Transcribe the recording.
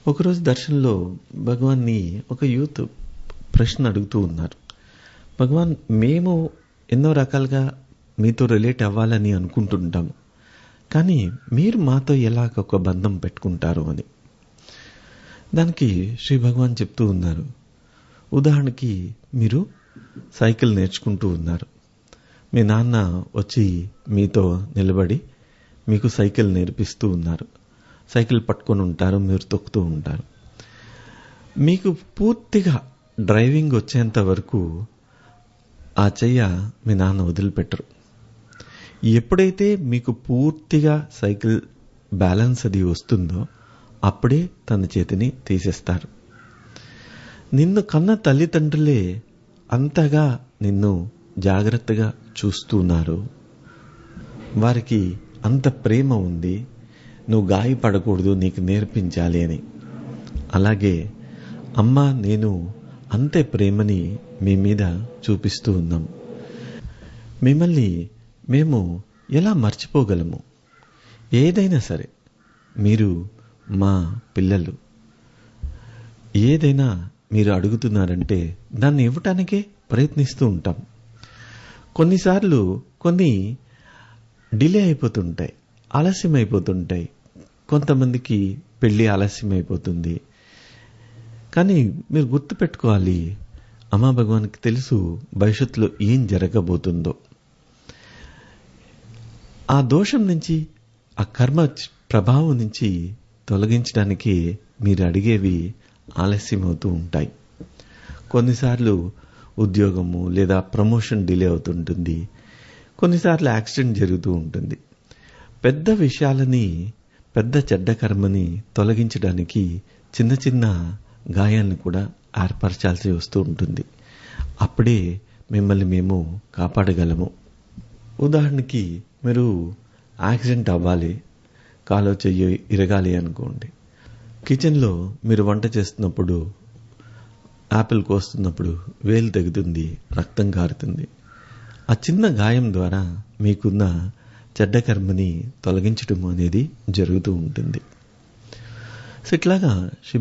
ఒకరోజు దర్శనంలో భగవాన్ని ఒక యూత్ ప్రశ్న అడుగుతూ ఉన్నారు. భగవాన్, మేము ఎన్నో రకాలుగా మీతో రిలేట్ అవ్వాలని అనుకుంటుంటాము, కానీ మీరు మాతో ఎలా ఒక బంధం పెట్టుకుంటారు అని. దానికి శ్రీ భగవాన్ చెప్తూ ఉన్నారు, ఉదాహరణకి మీరు సైకిల్ నేర్చుకుంటూ ఉన్నారు. మీ నాన్న వచ్చి మీతో నిలబడి మీకు సైకిల్ నేర్పిస్తూ ఉన్నారు. సైకిల్ పట్టుకొని ఉంటారు, మీరు తొక్కుతూ ఉంటారు. మీకు పూర్తిగా డ్రైవింగ్ వచ్చేంత వరకు ఆ చెయ్య మీ నాన్న వదిలిపెట్టరు. ఎప్పుడైతే మీకు పూర్తిగా సైకిల్ బ్యాలెన్స్ అది వస్తుందో అప్పుడే తన చేతిని తీసేస్తారు. నిన్ను కన్న తల్లిదండ్రులే అంతగా నిన్ను జాగ్రత్తగా చూస్తున్నారు. వారికి అంత ప్రేమ ఉంది, నువ్వు గాయపడకూడదు, నీకు నేర్పించాలి అని. అలాగే అమ్మ నేను అంతే ప్రేమని మీ మీద చూపిస్తూ ఉన్నాం. మిమ్మల్ని మేము ఎలా మర్చిపోగలము? ఏదైనా సరే మీరు మా పిల్లలు. ఏదైనా మీరు అడుగుతున్నారంటే దాన్ని ఇవ్వటానికే ప్రయత్నిస్తూ ఉంటాం. కొన్నిసార్లు కొన్ని డిలే అయిపోతుంటాయి, ఆలస్యం అయిపోతుంటాయి. కొంతమందికి పెళ్ళి ఆలస్యం అయిపోతుంది. కానీ మీరు గుర్తుపెట్టుకోవాలి, అమ్మా భగవాన్కి తెలుసు భవిష్యత్తులో ఏం జరగబోతుందో. ఆ దోషం నుంచి, ఆ కర్మ ప్రభావం నుంచి తొలగించడానికి మీరు అడిగేవి ఆలస్యం అవుతూ ఉంటాయి. కొన్నిసార్లు ఉద్యోగము లేదా ప్రమోషన్ డిలే అవుతుంటుంది. కొన్నిసార్లు యాక్సిడెంట్ జరుగుతూ ఉంటుంది. పెద్ద విషయాలని, పెద్ద చెడ్డ కర్మని తొలగించడానికి చిన్న చిన్న గాయాలను కూడా ఏర్పరచాల్సి వస్తూ ఉంటుంది. అప్పుడే మిమ్మల్ని మేము కాపాడగలము. ఉదాహరణకి మీరు యాక్సిడెంట్ అవ్వాలి, కాలో చెయ్యి ఇరగాలి అనుకోండి. కిచెన్లో మీరు వంట చేస్తున్నప్పుడు యాపిల్ కోస్తున్నప్పుడు వేలు తెగుతుంది, రక్తం కారుతుంది. ఆ చిన్న గాయం ద్వారా మీకున్న చెడ్డ కర్మని తొలగించడం అనేది జరుగుతూ ఉంటుంది. సో ఇట్లాగా